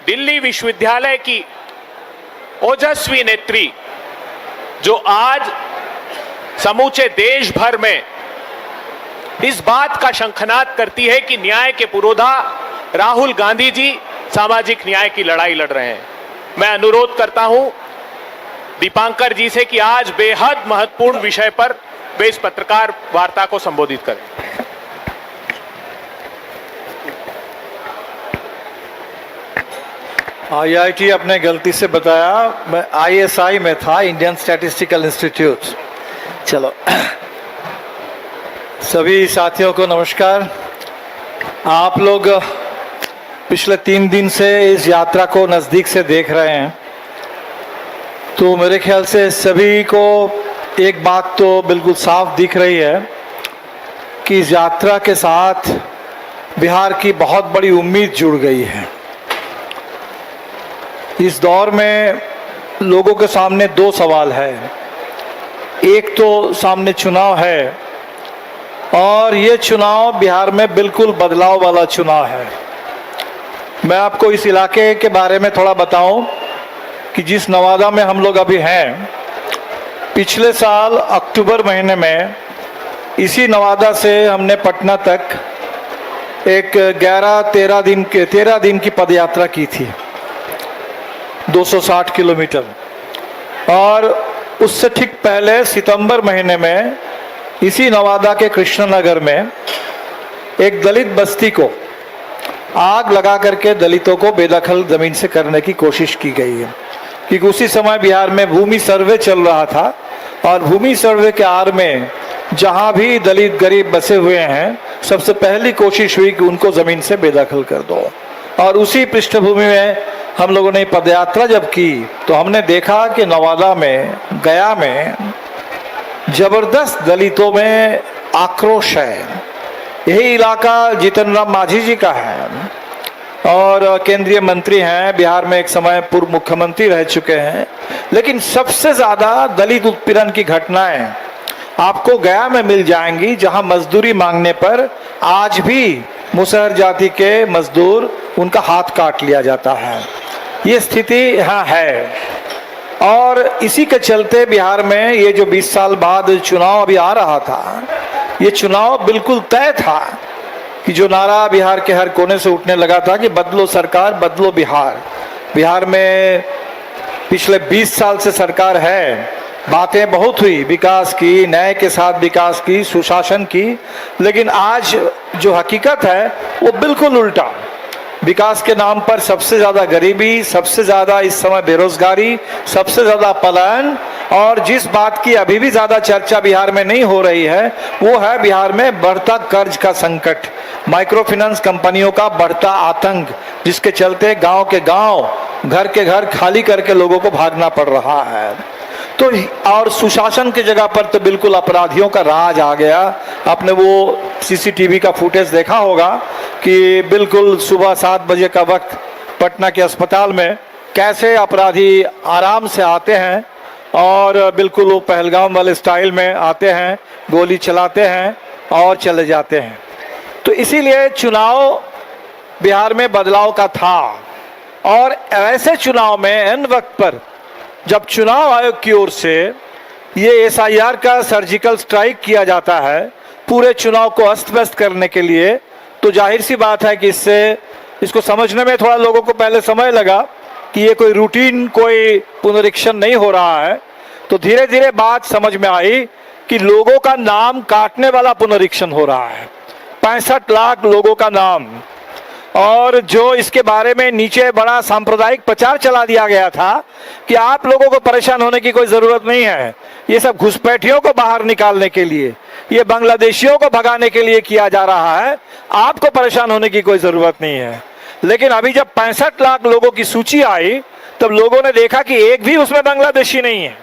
दिल्ली विश्वविद्यालय की ओजस्वी नेत्री जो आज समूचे देश भर में इस बात का शंखनाद करती है कि न्याय के पुरोधा राहुल गांधी जी सामाजिक न्याय की लड़ाई लड़ रहे हैं। मैं अनुरोध करता हूं दीपांकर जी से कि आज बेहद महत्वपूर्ण विषय पर वे इस पत्रकार वार्ता को संबोधित करें। आईआईटी अपने गलती से बताया, मैं आईएसआई में था, इंडियन स्टैटिस्टिकल इंस्टीट्यूट। चलो, सभी साथियों को नमस्कार। आप लोग पिछले 3 दिन से इस यात्रा को नज़दीक से देख रहे हैं, तो मेरे ख्याल से सभी को एक बात तो बिल्कुल साफ दिख रही है कि इस यात्रा के साथ बिहार की बहुत बड़ी उम्मीद जुड़ गई है। इस दौर में लोगों के सामने 2 सवाल है। एक तो सामने चुनाव है और ये चुनाव बिहार में बिल्कुल बदलाव वाला चुनाव है। मैं आपको इस इलाके के बारे में थोड़ा बताऊं कि जिस नवादा में हम लोग अभी हैं, पिछले साल अक्टूबर महीने में इसी नवादा से हमने पटना तक एक 13 दिन की पदयात्रा की थी, 260 किलोमीटर। और उससे ठीक पहले सितंबर महीने में इसी नवादा के कृष्णनगर में एक दलित बस्ती को आग लगा करके दलितों को बेदखल जमीन से करने की कोशिश की गई है, क्योंकि उसी समय बिहार में भूमि सर्वे चल रहा था और भूमि सर्वे के आड़ में जहां भी दलित गरीब बसे हुए हैं, सबसे पहली कोशिश हुई कि उनको जमीन से बेदखल कर दो। और उसी पृष्ठभूमि में हम लोगों ने पदयात्रा जब की तो हमने देखा कि नवादा में, गया में जबरदस्त दलितों में आक्रोश है। यही इलाका जीतन राम मांझी जी का है और केंद्रीय मंत्री हैं, बिहार में एक समय पूर्व मुख्यमंत्री रह चुके हैं। लेकिन सबसे ज़्यादा दलित उत्पीड़न की घटनाएं आपको गया में मिल जाएंगी, जहां मजदूरी मांगने पर आज भी मुसहर जाति के मजदूर, उनका हाथ काट लिया जाता है। ये स्थिति यहाँ है और इसी के चलते बिहार में ये जो 20 साल बाद चुनाव अभी आ रहा था, ये चुनाव बिल्कुल तय था कि जो नारा बिहार के हर कोने से उठने लगा था कि बदलो सरकार, बदलो बिहार। बिहार में पिछले 20 साल से सरकार है, बातें बहुत हुई, विकास की, न्याय के साथ विकास की, सुशासन की, लेकिन आज जो हकीकत है वो बिल्कुल उल्टा। विकास के नाम पर सबसे ज़्यादा गरीबी, सबसे ज़्यादा इस समय बेरोजगारी, सबसे ज़्यादा पलायन, और जिस बात की अभी भी ज़्यादा चर्चा बिहार में नहीं हो रही है वो है बिहार में बढ़ता कर्ज का संकट, माइक्रो फाइनेंस कंपनियों का बढ़ता आतंक, जिसके चलते गांव के गांव, घर के घर खाली करके लोगों को भागना पड़ रहा है। तो और सुशासन की जगह पर तो बिल्कुल अपराधियों का राज आ गया। आपने वो सीसीटीवी का फुटेज देखा होगा कि बिल्कुल सुबह 7 बजे का वक्त पटना के अस्पताल में कैसे अपराधी आराम से आते हैं और बिल्कुल वो पहलगाम वाले स्टाइल में आते हैं, गोली चलाते हैं और चले जाते हैं। तो इसीलिए चुनाव बिहार में बदलाव का था और ऐसे चुनाव में एन वक्त पर जब चुनाव आयोग की ओर से ये एसआईआर का सर्जिकल स्ट्राइक किया जाता है पूरे चुनाव को अस्त व्यस्त करने के लिए, तो जाहिर सी बात है कि इसको समझने में थोड़ा लोगों को पहले समय लगा कि ये कोई रूटीन, कोई पुनरीक्षण नहीं हो रहा है। तो धीरे धीरे बात समझ में आई कि लोगों का नाम काटने वाला पुनरीक्षण हो रहा है, 65 लाख लोगों का नाम। और जो इसके बारे में नीचे बड़ा सांप्रदायिक प्रचार चला दिया गया था कि आप लोगों को परेशान होने की कोई ज़रूरत नहीं है, ये सब घुसपैठियों को बाहर निकालने के लिए, ये बांग्लादेशियों को भगाने के लिए किया जा रहा है, आपको परेशान होने की कोई ज़रूरत नहीं है। लेकिन अभी जब 65 लाख लोगों की सूची आई तब लोगों ने देखा कि एक भी उसमें बांग्लादेशी नहीं है,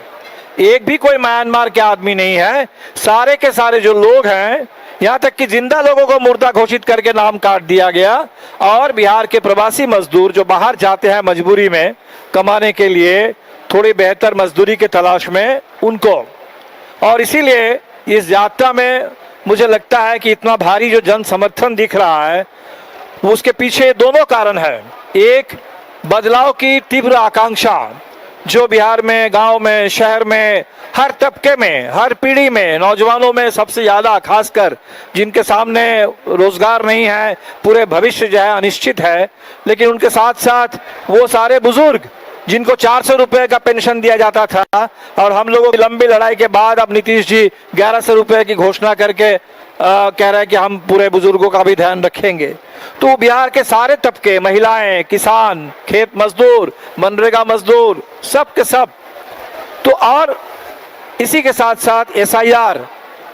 एक भी कोई म्यांमार के आदमी नहीं है। सारे के सारे जो लोग हैं, यहाँ तक कि जिंदा लोगों को मुर्दा घोषित करके नाम काट दिया गया। और बिहार के प्रवासी मजदूर जो बाहर जाते हैं मजबूरी में कमाने के लिए, थोड़ी बेहतर मजदूरी के तलाश में, उनको, और इसीलिए इस यात्रा में मुझे लगता है कि इतना भारी जो जन समर्थन दिख रहा है, उसके पीछे दोनों कारण है। एक, बदलाव की तीव्र आकांक्षा जो बिहार में, गांव में, शहर में, हर तबके में, हर पीढ़ी में, नौजवानों में सबसे ज़्यादा, खासकर जिनके सामने रोजगार नहीं है, पूरे भविष्य जो है अनिश्चित है, लेकिन उनके साथ साथ वो सारे बुजुर्ग जिनको 400 रुपए का पेंशन दिया जाता था और हम लोगों की लंबी लड़ाई के बाद अब नीतीश जी 1100 रुपए की घोषणा करके कह रहे हैं कि हम पूरे बुजुर्गों का भी ध्यान रखेंगे। तो बिहार के सारे तबके, महिलाएं, किसान, खेत मजदूर, मनरेगा मजदूर, सब के सब। तो और इसी के साथ साथ SIR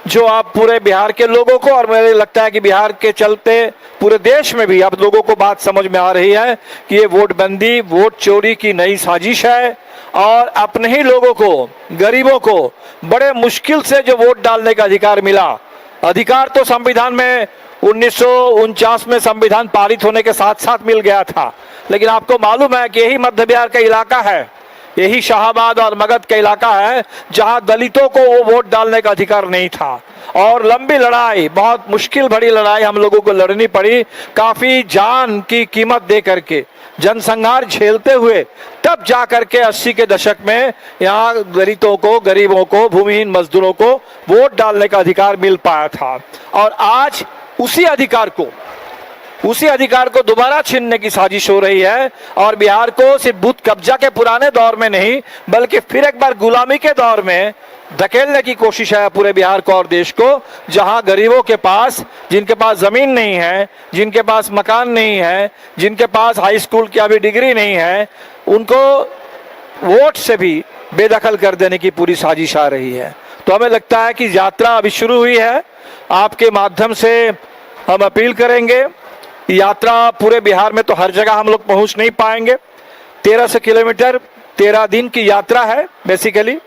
जो आप पूरे बिहार के लोगों को, और मुझे लगता है कि बिहार के चलते पूरे देश में भी अब लोगों को बात समझ में आ रही है कि ये वोट बंदी, वोट चोरी की नई साजिश है और अपने ही लोगों को, गरीबों को बड़े मुश्किल से जो वोट डालने का अधिकार मिला, अधिकार तो संविधान में 1949 में संविधान पारित होने के साथ साथ मिल गया था, लेकिन आपको मालूम है कि यही मध्य बिहार का इलाका है, यही शाहाबाद और मगध का इलाका है जहां दलितों को वो वोट डालने का अधिकार नहीं था और लंबी लड़ाई, बहुत मुश्किल भरी लड़ाई हम लोगों को लड़नी पड़ी, काफी जान की कीमत दे करके, जनसंहार झेलते हुए, तब जा करके 80 के दशक में यहाँ दलितों को, गरीबों को, भूमिहीन मजदूरों को वोट डालने का अधिकार मिल पाया था। और आज उसी अधिकार को दोबारा छीनने की साजिश हो रही है और बिहार को सिर्फ बूथ कब्जा के पुराने दौर में नहीं, बल्कि फिर एक बार गुलामी के दौर में धकेलने की कोशिश है पूरे बिहार को और देश को, जहां गरीबों के पास, जिनके पास जमीन नहीं है, जिनके पास मकान नहीं है, जिनके पास हाई स्कूल की अभी डिग्री नहीं है, उनको वोट से भी बेदखल कर देने की पूरी साजिश आ रही है। तो हमें लगता है कि यात्रा अभी शुरू हुई है। आपके माध्यम से हम अपील करेंगे, यात्रा पूरे बिहार में तो हर जगह हम लोग पहुंच नहीं पाएंगे। 1300 किलोमीटर 13 दिन की यात्रा है बेसिकली।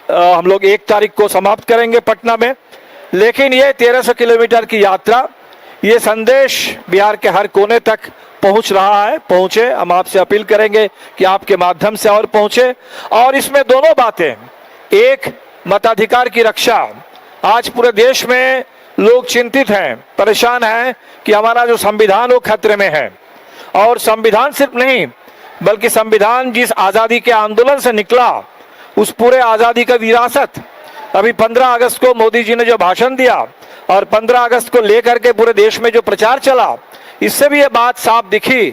हम लोग 1 तारीख को समाप्त करेंगे पटना में, लेकिन ये 1300 किलोमीटर की यात्रा, ये संदेश बिहार के हर कोने तक पहुंच रहा है, पहुंचे। हम आपसे अपील करेंगे कि आपके माध्यम से और पहुंचे। और इसमें दोनों बातें, एक मताधिकार की रक्षा, आज पूरे देश में लोग चिंतित हैं, परेशान हैं कि हमारा जो संविधान वो खतरे में है। और संविधान सिर्फ नहीं, बल्कि संविधान जिस आज़ादी के आंदोलन से निकला, उस पूरे आज़ादी का विरासत, अभी 15 अगस्त को मोदी जी ने जो भाषण दिया और 15 अगस्त को लेकर के पूरे देश में जो प्रचार चला, इससे भी ये बात साफ दिखी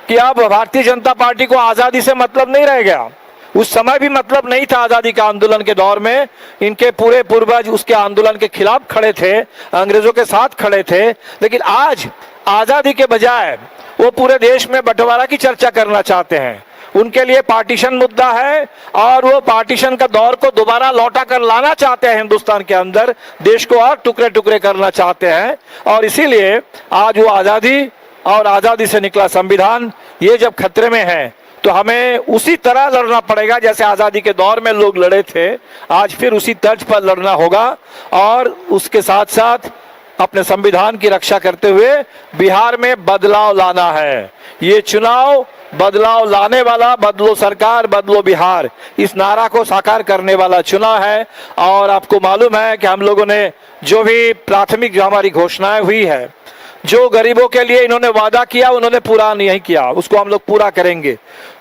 कि अब भारतीय जनता पार्टी को आज़ादी से मतलब नहीं रह गया। उस समय भी मतलब नहीं था आज़ादी के आंदोलन के दौर में, इनके पूरे पूर्वज उसके आंदोलन के खिलाफ खड़े थे, अंग्रेजों के साथ खड़े थे। लेकिन आज आज़ादी के बजाय वो पूरे देश में बंटवारा की चर्चा करना चाहते हैं। उनके लिए पार्टीशन मुद्दा है और वो पार्टीशन का दौर को दोबारा लौटा कर लाना चाहते हैं हिंदुस्तान के अंदर, देश को और टुकड़े टुकड़े करना चाहते हैं। और इसीलिए आज वो आज़ादी और आज़ादी से निकला संविधान, ये जब खतरे में है तो हमें उसी तरह लड़ना पड़ेगा जैसे आज़ादी के दौर में लोग लड़े थे। आज फिर उसी तर्ज पर लड़ना होगा और उसके साथ साथ अपने संविधान की रक्षा करते हुए बिहार में बदलाव लाना है। ये चुनाव बदलाव लाने वाला, बदलो सरकार बदलो बिहार, इस नारा को साकार करने वाला चुनाव है। और आपको मालूम है कि हम लोगों ने जो भी प्राथमिक जो हमारी घोषणाएं हुई है, जो गरीबों के लिए इन्होंने वादा किया उन्होंने पूरा नहीं किया, उसको हम लोग पूरा करेंगे।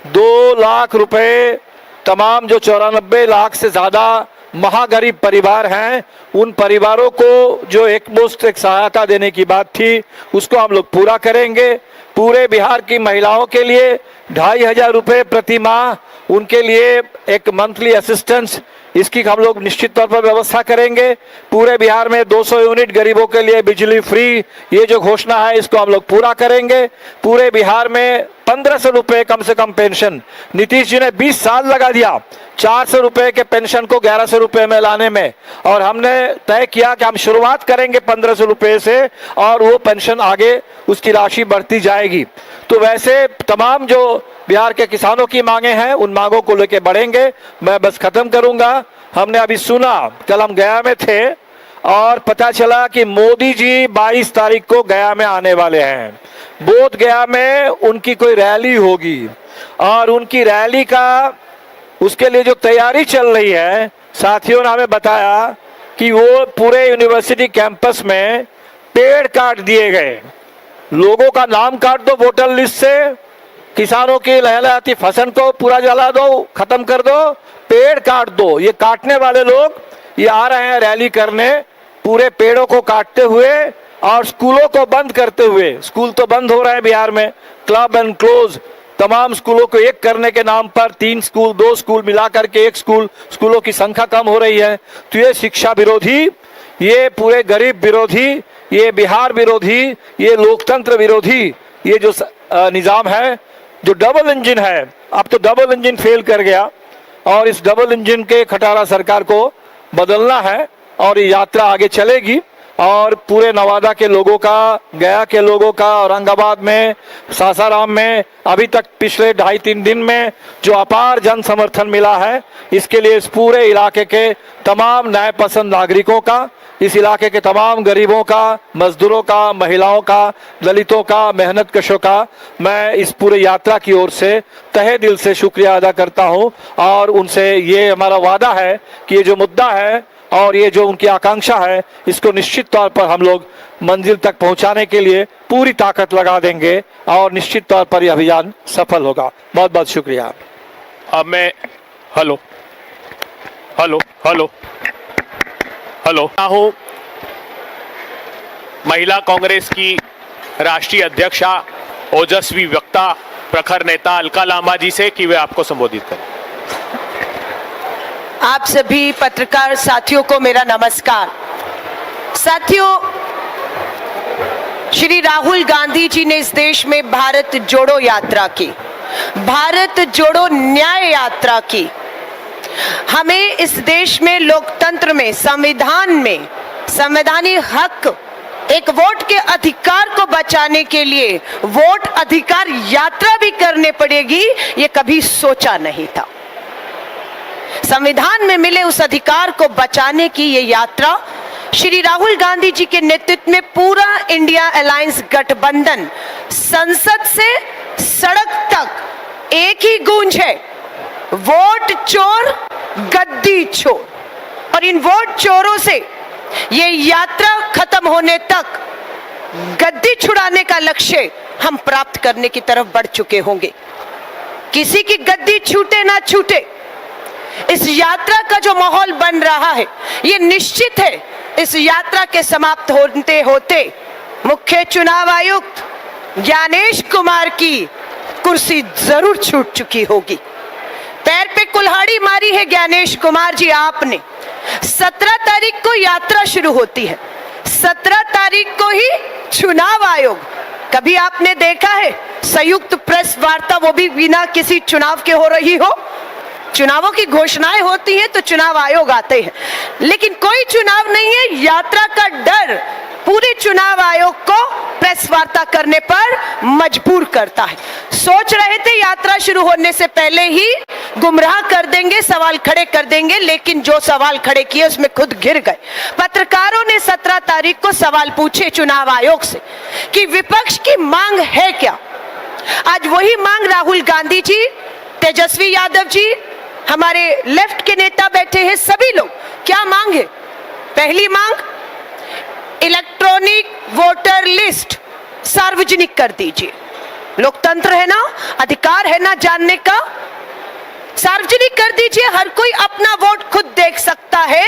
2 लाख रुपए तमाम जो 94 लाख से ज्यादा महागरीब परिवार हैं, उन परिवारों को जो एकमुश्त एक सहायता देने की बात थी, उसको हम लोग पूरा करेंगे। पूरे बिहार की महिलाओं के लिए 2500 रुपये प्रति माह, उनके लिए एक मंथली असिस्टेंस, इसकी हम लोग निश्चित तौर पर व्यवस्था करेंगे। पूरे बिहार में 200 यूनिट गरीबों के लिए बिजली फ्री, ये जो घोषणा है इसको हम लोग पूरा करेंगे। पूरे बिहार में 1500 रुपये कम से कम पेंशन, नीतीश जी ने 20 साल लगा दिया 400 रुपये के पेंशन को 1100 रुपये में लाने में, और हमने तय किया कि हम शुरुआत करेंगे 1500 रुपये से और वो पेंशन आगे उसकी राशि बढ़ती जाएगी। तो वैसे तमाम जो बिहार के किसानों की मांगे हैं, उन मांगों को लेके बढ़ेंगे। मैं बस खत्म करूंगा, हमने अभी सुना, कल हम गया में थे और पता चला कि मोदी जी 22 तारीख को गया में आने वाले हैं। बोध गया में उनकी कोई रैली होगी और उनकी रैली का, उसके लिए जो तैयारी चल रही है, साथियों ने हमें बताया कि वो पूरे यूनिवर्सिटी कैंपस में पेड़ काट दिए गए। लोगों का नाम काट दो वोटर लिस्ट से, किसानों की लहलहाती फसल को पूरा जला दो, खत्म कर दो, पेड़ काट दो। ये काटने वाले लोग ये आ रहे हैं रैली करने, पूरे पेड़ों को काटते हुए और स्कूलों को बंद करते हुए। स्कूल तो बंद हो रहे हैं बिहार में, क्लब एंड क्लोज, तमाम स्कूलों को एक करने के नाम पर 3 स्कूल 2 स्कूल मिलाकर के 1 स्कूल, स्कूलों की संख्या कम हो रही है। तो ये शिक्षा विरोधी, ये पूरे गरीब विरोधी, ये बिहार विरोधी, ये लोकतंत्र विरोधी ये जो निजाम है, जो डबल इंजन है, अब तो डबल इंजन फेल कर गया और इस डबल इंजन के खटारा सरकार को बदलना है और ये यात्रा आगे चलेगी। और पूरे नवादा के लोगों का, गया के लोगों का, औरंगाबाद में, सासाराम में अभी तक पिछले 2.5-3 दिन में जो अपार जन समर्थन मिला है, इसके लिए इस पूरे इलाके के तमाम न्याय पसंद नागरिकों का, इस इलाके के तमाम गरीबों का, मजदूरों का, महिलाओं का, दलितों का, मेहनत कशों का मैं इस पूरे यात्रा की ओर से तहे दिल से शुक्रिया अदा करता हूं। और उनसे ये हमारा वादा है कि ये जो मुद्दा है और ये जो उनकी आकांक्षा है, इसको निश्चित तौर पर हम लोग मंजिल तक पहुंचाने के लिए पूरी ताकत लगा देंगे और निश्चित तौर पर यह अभियान सफल होगा। बहुत बहुत शुक्रिया। अब मैं हेलो हेलो हेलो हेलो हूं महिला कांग्रेस की राष्ट्रीय अध्यक्षा, ओजस्वी वक्ता, प्रखर नेता अलका लांबा जी से कि वे आपको संबोधित करें। आप सभी पत्रकार साथियों को मेरा नमस्कार। साथियों, श्री राहुल गांधी जी ने इस देश में भारत जोड़ो यात्रा की, भारत जोड़ो न्याय यात्रा की। हमें इस देश में लोकतंत्र में, संविधान में, संवैधानिक हक, एक वोट के अधिकार को बचाने के लिए वोट अधिकार यात्रा भी करने पड़ेगी, ये कभी सोचा नहीं था। संविधान में मिले उस अधिकार को बचाने की ये यात्रा श्री राहुल गांधी जी के नेतृत्व में पूरा इंडिया अलायंस गठबंधन, संसद से सड़क तक एक ही गूंज है, वोट चोर गद्दी चोर। और इन वोट चोरों से ये यात्रा खत्म होने तक गद्दी छुड़ाने का लक्ष्य हम प्राप्त करने की तरफ बढ़ चुके होंगे। किसी की गद्दी छूटे ना छूटे, इस यात्रा का जो माहौल बन रहा है ये निश्चित है इस यात्रा के समाप्त होते होते मुख्य चुनाव आयुक्त ज्ञानेश कुमार की कुर्सी जरूर छूट चुकी होगी। पैर पे कुल्हाड़ी मारी है ज्ञानेश कुमार जी आपने। 17 तारीख को यात्रा शुरू होती है, 17 तारीख को ही चुनाव आयोग, कभी आपने देखा है संयुक्त प्रेस वार्ता, वो भी बिना किसी चुनाव के हो रही हो? चुनावों की घोषणाएं होती हैं तो चुनाव आयोग आते हैं, लेकिन कोई चुनाव नहीं है। यात्रा का डर पूरे चुनाव आयोग को प्रेस वार्ता करने पर मजबूर करता है। सोच रहे थे यात्रा शुरू होने से पहले ही गुमराह कर देंगे, सवाल खड़े कर देंगे, लेकिन जो सवाल खड़े किए उसमें खुद गिर गए। पत्रकारों ने 17 तारीख को सवाल पूछे चुनाव आयोग से कि विपक्ष की मांग है क्या। आज वही मांग राहुल गांधी जी, तेजस्वी यादव जी, हमारे लेफ्ट के नेता बैठे हैं, सभी लोग क्या मांग है? पहली मांग, इलेक्ट्रॉनिक वोटर लिस्ट सार्वजनिक कर दीजिए। लोकतंत्र है ना, अधिकार है ना जानने का, सार्वजनिक कर दीजिए। हर कोई अपना वोट खुद देख सकता है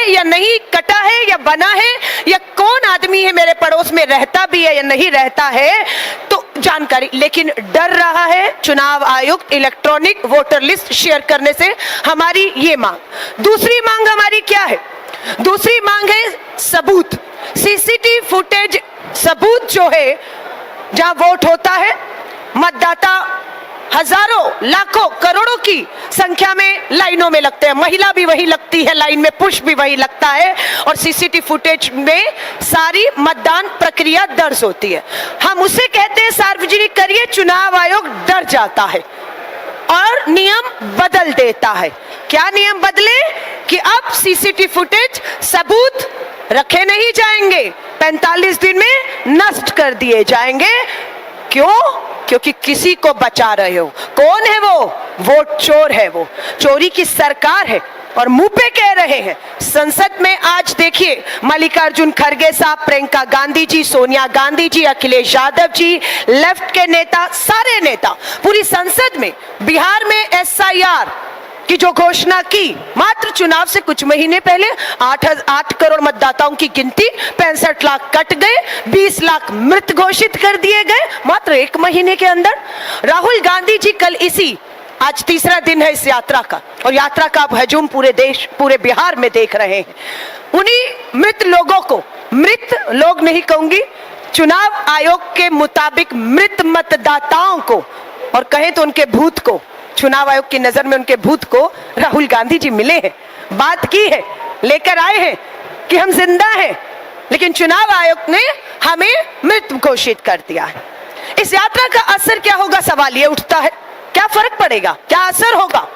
या नहीं, कटा है या बना है, या कौन आदमी है मेरे पड़ोस में रहता भी है या नहीं रहता है, तो जानकारी। लेकिन डर रहा है चुनाव आयुक्त इलेक्ट्रॉनिक वोटर लिस्ट शेयर करने से। हमारी ये मांग। दूसरी मांग हमारी क्या है? दूसरी मांग है सबूत, सीसीटीवी फुटेज सबूत जो है, जहां वोट होता है, मतदाता हजारों लाखों करोड़ों की संख्या में लाइनों में लगते हैं, महिला भी वही लगती है लाइन में, पुरुष भी वही लगता है, और सीसीटीवी फुटेज में सारी मतदान प्रक्रिया दर्ज होती है। हम उसे कहते हैं सार्वजनिक करिए। चुनाव आयोग डर जाता है और नियम बदल देता है। क्या नियम बदले कि अब सीसीटीवी फुटेज सबूत रखे नहीं जाएंगे, 45 दिन में नष्ट कर दिए जाएंगे। क्यों? क्योंकि किसी को बचा रहे हो। कौन है वो? वोट चोर है। वो चोरी की सरकार है, और मुंह पे कह रहे हैं। संसद में आज देखिए मल्लिकार्जुन खड़गे साहब, प्रियंका गांधी जी, सोनिया गांधी जी, अखिलेश यादव जी, लेफ्ट के नेता, सारे नेता पूरी संसद में बिहार में एसआईआर की जो घोषणा की, मात्र चुनाव से कुछ महीने पहले 8 करोड़ मतदाताओं की गिनती, 65 लाख कट गए, 20 लाख मृत घोषित कर दिए गए मात्र 1 महीने के अंदर। राहुल गांधी जी कल आज तीसरा दिन है इस यात्रा का, और यात्रा का आप हजूम पूरे देश, पूरे बिहार में देख रहे हैं। उन्हीं मृत लोगों को, मृत लोग नहीं कहूंगी, चुनाव आयोग के मुताबिक मृत मतदाताओं को, और कहें तो उनके भूत को, चुनाव आयोग की नजर में उनके भूत को राहुल गांधी जी मिले हैं, बात की है, लेकर आए हैं कि हम जिंदा हैं, लेकिन चुनाव आयोग ने हमें मृत घोषित कर दिया है। इस यात्रा का असर क्या होगा, सवाल ये उठता है। क्या फर्क पड़ेगा, क्या असर होगा?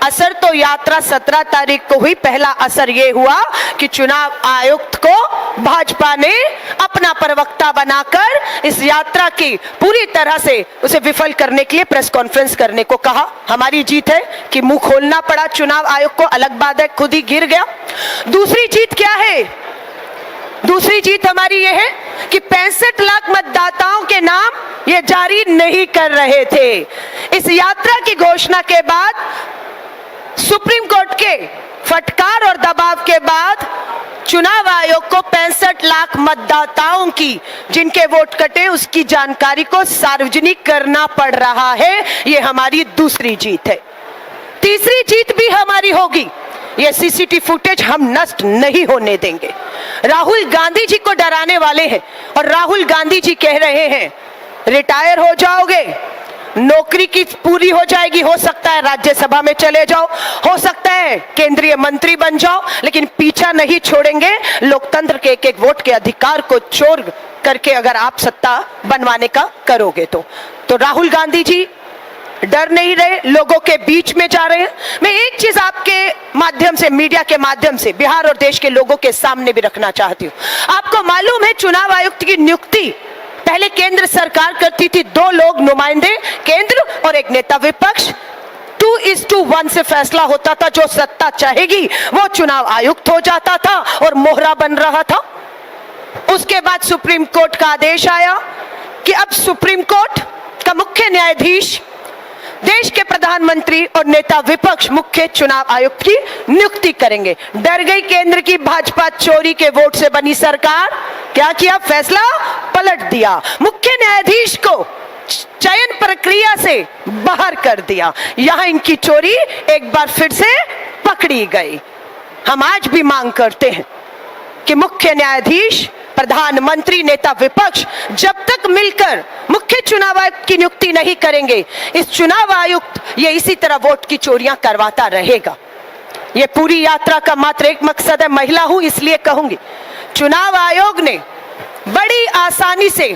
असर तो यात्रा 17 तारीख को हुई। पहला असर यह हुआ कि चुनाव आयुक्त को भाजपा ने अपना प्रवक्ता बनाकर इस यात्रा की पूरी तरह से उसे विफल करने के लिए प्रेस कॉन्फ्रेंस करने को कहा। हमारी जीत है कि मुंह खोलना पड़ा चुनाव आयोग को, अलग बात है खुद ही गिर गया। दूसरी जीत क्या है? दूसरी जीत हमारी यह है कि 65 लाख मतदाताओं के नाम ये जारी नहीं कर रहे थे। इस यात्रा की घोषणा के बाद, सुप्रीम कोर्ट के फटकार और दबाव के बाद चुनाव आयोग को 65 लाख मतदाताओं की जिनके वोट कटे उसकी जानकारी को सार्वजनिक करना पड़ रहा है। ये हमारी दूसरी जीत है। तीसरी जीत भी हमारी होगी, ये सीसीटीवी फुटेज हम नष्ट नहीं होने देंगे। राहुल गांधी जी को डराने वाले हैं और राहुल गांधी जी कह रहे हैं रिटायर हो जाओगे, नौकरी की पूरी हो जाएगी, हो सकता है राज्यसभा में चले जाओ, हो सकता है केंद्रीय मंत्री बन जाओ, लेकिन पीछा नहीं छोड़ेंगे लोकतंत्र के एक एक वोट के अधिकार को चोर करके अगर आप सत्ता बनवाने का करोगे तो राहुल गांधी जी डर नहीं रहे, लोगों के बीच में जा रहे हैं। मैं एक चीज आपके माध्यम से, मीडिया के माध्यम से बिहार और देश के लोगों के सामने भी रखना चाहती हूँ। आपको मालूम है चुनाव आयुक्त की नियुक्ति पहले केंद्र सरकार करती थी, 2 लोग नुमाइंदे केंद्र और एक नेता विपक्ष, 2:1 से फैसला होता था। जो सत्ता चाहेगी वो चुनाव आयुक्त हो जाता था और मोहरा बन रहा था। उसके बाद सुप्रीम कोर्ट का आदेश आया कि अब सुप्रीम कोर्ट का मुख्य न्यायाधीश देश के प्रधानमंत्री और नेता विपक्ष मुख्य चुनाव आयुक्त की नियुक्ति करेंगे। डर गई केंद्र की भाजपा, चोरी के वोट से बनी सरकार, क्या किया? फैसला पलट दिया, मुख्य न्यायाधीश को चयन प्रक्रिया से बाहर कर दिया। यहां इनकी चोरी एक बार फिर से पकड़ी गई। हम आज भी मांग करते हैं कि मुख्य न्यायाधीश, प्रधानमंत्री, नेता विपक्ष जब तक मिलकर मुख्य चुनाव आयुक्त की नियुक्ति नहीं करेंगे, इस चुनाव आयुक्त ये इसी तरह वोट की चोरियां करवाता रहेगा। ये पूरी यात्रा का मात्र एक मकसद है। महिला हूं इसलिए कहूंगी, चुनाव आयोग ने बड़ी आसानी से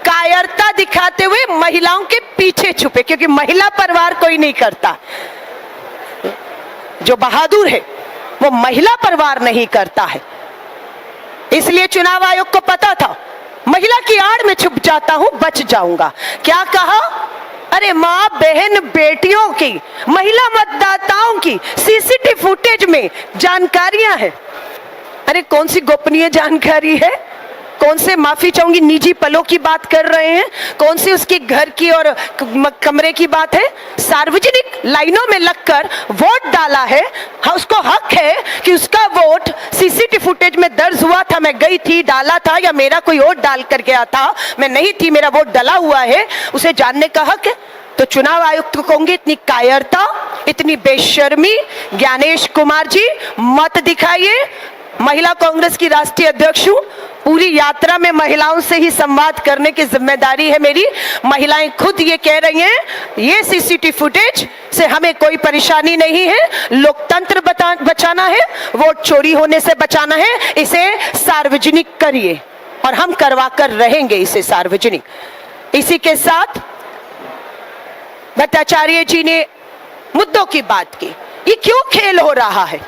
कायरता दिखाते हुए महिलाओं के पीछे छुपे, क्योंकि महिला परवार कोई नहीं करता। जो बहादुर है वो महिला परवार नहीं करता है। इसलिए चुनाव आयोग को पता था महिला की आड़ में छुप जाता हूं, बच जाऊंगा। क्या कहा? अरे मां, बहन, बेटियों की, महिला मतदाताओं की सीसीटीवी फुटेज में जानकारियां हैं। अरे कौन सी गोपनीय जानकारी है? कौन से, माफी चाहूंगी, निजी पलों की बात कर रहे हैं? कौन सी उसके घर की और कमरे की बात है? सार्वजनिक लाइनों में लगकर वोट डाला है। हाँ, उसको हक है कि उसका वोट सीसीटीवी फुटेज में दर्ज हुआ था, मैं गई थी, डाला था, या मेरा कोई वोट डाल कर गया था, मैं नहीं थी, मेरा वोट डला हुआ है, उसे जानने का हक है। तो चुनाव आयुक्त को कहूंगी, इतनी कायरता, इतनी बेशर्मी, ज्ञानेश कुमार जी मत दिखाइए। महिला कांग्रेस की राष्ट्रीय अध्यक्ष हूं, पूरी यात्रा में महिलाओं से ही संवाद करने की जिम्मेदारी है मेरी। महिलाएं खुद ये कह रही हैं, ये सीसीटीवी फुटेज से हमें कोई परेशानी नहीं है, लोकतंत्र बचाना है, वोट चोरी होने से बचाना है, इसे सार्वजनिक करिए, और हम करवा कर रहेंगे इसे सार्वजनिक। इसी के साथ भट्टाचार्य जी ने मुद्दों की बात की। ये क्यों खेल हो रहा है?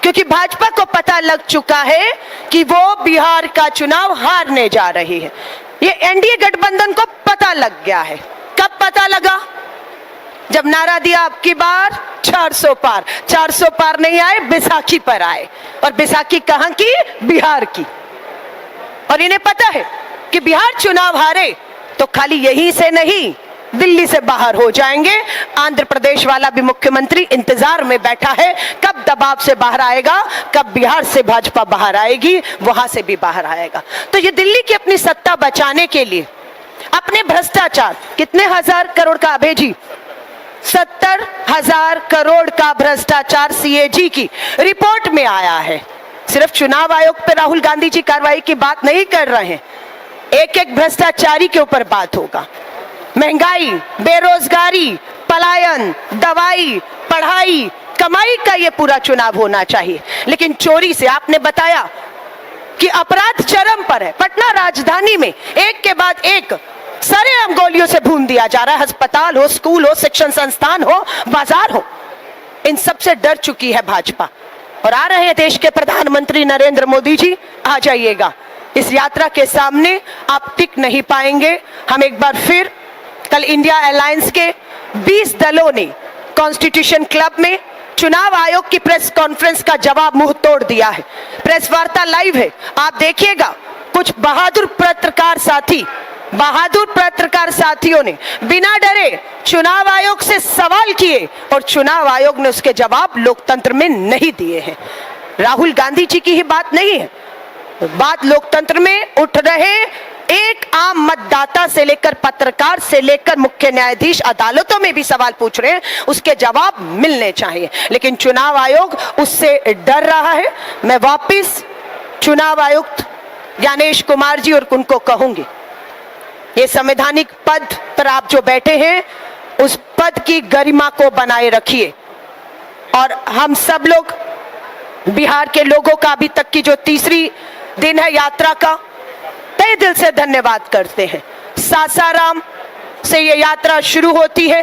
क्योंकि भाजपा को पता लग चुका है कि वो बिहार का चुनाव हारने जा रही है। ये एनडीए गठबंधन को पता लग गया है। कब पता लगा? जब नारा दिया अब की बार 400 पार, 400 पार नहीं आए, बैसाखी पर आए। और बैसाखी कहां की? बिहार की। और इन्हें पता है कि बिहार चुनाव हारे तो खाली यहीं से नहीं, दिल्ली से बाहर हो जाएंगे। आंध्र प्रदेश वाला भी मुख्यमंत्री इंतजार में बैठा है, कब दबाव से बाहर आएगा, कब बिहार से भाजपा बाहर आएगी, वहां से भी बाहर आएगा। तो ये दिल्ली की अपनी सत्ता बचाने के लिए अपने भ्रष्टाचार, कितने हजार करोड़ का भेजी, 70,000 करोड़ का भ्रष्टाचार सीएजी की रिपोर्ट में आया है। सिर्फ चुनाव आयोग पे राहुल गांधी जी कार्रवाई की बात नहीं कर रहे हैं, एक एक भ्रष्टाचारी के ऊपर बात होगा। महंगाई, बेरोजगारी, पलायन, दवाई, पढ़ाई, कमाई का ये पूरा चुनाव होना चाहिए। लेकिन चोरी से आपने बताया कि अपराध चरम पर है। पटना राजधानी में एक के बाद एक सरेआम गोलियों से भून दिया जा रहा है। अस्पताल हो, स्कूल हो, शिक्षण संस्थान हो, बाजार हो, इन सब से डर चुकी है भाजपा। और आ रहे हैं देश के प्रधानमंत्री नरेंद्र मोदी जी, आ जाइएगा। इस यात्रा के सामने आप टिक नहीं पाएंगे। हम एक बार फिर कल इंडिया अलायंस के 20 दलों ने कॉन्स्टिट्यूशन क्लब में चुनाव आयोग की प्रेस कॉन्फ्रेंस का जवाब मुंह तोड़ दिया है। प्रेस वार्ता लाइव है, आप देखिएगा। कुछ बहादुर पत्रकार साथियों ने बिना डरे चुनाव आयोग से सवाल किए और चुनाव आयोग ने उसके जवाब लोकतंत्र में नहीं दिए हैं। राहुल गांधी जी की ही बात नहीं है, बात लोकतंत्र में उठ रहे एक आम मतदाता से लेकर पत्रकार से लेकर मुख्य न्यायाधीश अदालतों में भी सवाल पूछ रहे हैं, उसके जवाब मिलने चाहिए। लेकिन चुनाव आयोग उससे डर रहा है। मैं वापस चुनाव आयुक्त ज्ञानेश कुमार जी और उनको कहूंगी, ये संवैधानिक पद पर आप जो बैठे हैं, उस पद की गरिमा को बनाए रखिए। और हम सब लोग बिहार के लोगों का अभी तक की जो तीसरी दिन है यात्रा का, तहे दिल से धन्यवाद करते हैं। सासाराम से ये यात्रा शुरू होती है,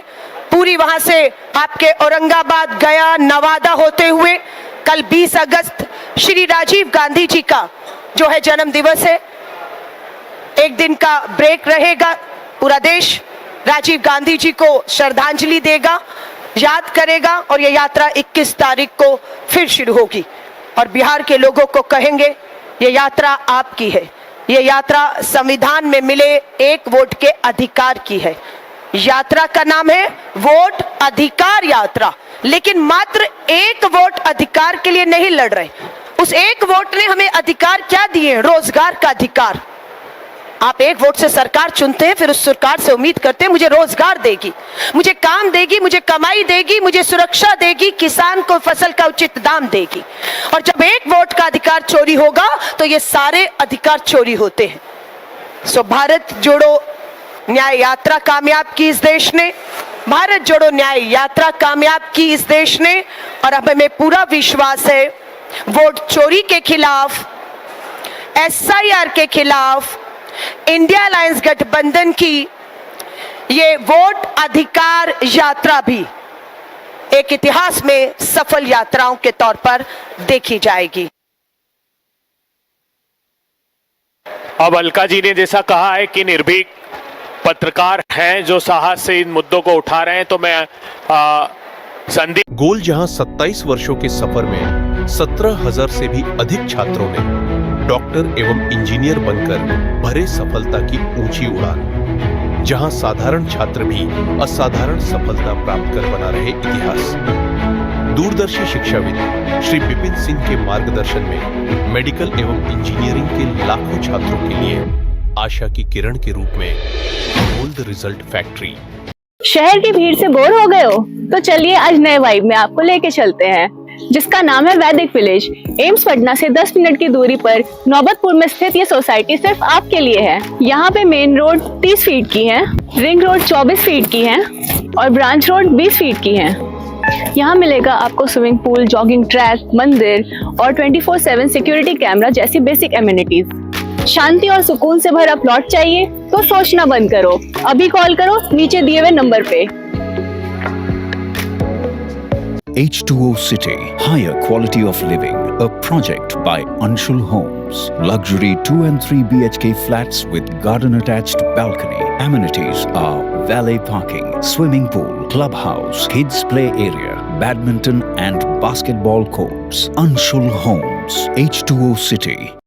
पूरी वहां से आपके औरंगाबाद, गया, नवादा होते हुए कल 20 अगस्त श्री राजीव गांधी जी का जो है जन्म दिवस है। एक दिन का ब्रेक रहेगा, पूरा देश राजीव गांधी जी को श्रद्धांजलि देगा, याद करेगा। और ये यात्रा 21 तारीख को फिर शुरू होगी। और बिहार के लोगों को कहेंगे, ये यात्रा आपकी है, ये यात्रा संविधान में मिले एक वोट के अधिकार की है। यात्रा का नाम है वोट अधिकार यात्रा। लेकिन मात्र एक वोट अधिकार के लिए नहीं लड़ रहे। उस एक वोट ने हमें अधिकार क्या दिए? रोजगार का अधिकार। आप एक वोट से सरकार चुनते हैं, फिर उस सरकार से उम्मीद करते हैं मुझे रोजगार देगी, मुझे काम देगी, मुझे कमाई देगी, मुझे सुरक्षा देगी, किसान को फसल का उचित दाम देगी। और जब एक वोट का अधिकार चोरी होगा तो ये सारे अधिकार चोरी होते हैं। सो भारत जोड़ो न्याय यात्रा कामयाब की इस देश ने, भारत जोड़ो न्याय यात्रा कामयाब की इस देश ने। और अब हमें पूरा विश्वास है वोट चोरी के खिलाफ, SIR के खिलाफ इंडिया अलायंस गठबंधन की ये वोट अधिकार यात्रा भी एक इतिहास में सफल यात्राओं के तौर पर देखी जाएगी। अब अलका जी ने जैसा कहा है कि निर्भीक पत्रकार हैं जो साहस से इन मुद्दों को उठा रहे हैं, तो मैं संदीप गोल जहां 27 वर्षों के सफर में 17,000 से भी अधिक छात्रों ने डॉक्टर एवं इंजीनियर बनकर भरे सफलता की ऊंची उड़ान, जहां साधारण छात्र भी असाधारण सफलता प्राप्त कर बना रहे इतिहास। दूरदर्शी शिक्षाविद श्री विपिन सिंह के मार्गदर्शन में मेडिकल एवं इंजीनियरिंग के लाखों छात्रों के लिए आशा की किरण के रूप में गोल्ड रिजल्ट फैक्ट्री। शहर की भीड़ से बोर हो गए हो? तो चलिए आज नए वाइब में आपको लेके चलते हैं, जिसका नाम है वैदिक विलेज। एम्स पटना से 10 मिनट की दूरी पर नौबतपुर में स्थित ये सोसाइटी सिर्फ आपके लिए है। यहाँ पे मेन रोड 30 फीट की है, रिंग रोड 24 फीट की है और ब्रांच रोड 20 फीट की है। यहाँ मिलेगा आपको स्विमिंग पूल, जॉगिंग ट्रैक, मंदिर और 24/7 सिक्योरिटी कैमरा जैसी बेसिक एमिनिटीज। शांति और सुकून से भरा प्लॉट चाहिए तो सोचना बंद करो, अभी कॉल करो नीचे दिए हुए नंबर पे। H2O City, higher quality of living, a project by Anshul Homes. Luxury 2 and 3 BHK flats with garden attached balcony Amenities are valet parking, swimming pool, clubhouse, kids play area, badminton and basketball courts. Anshul Homes, H2O City.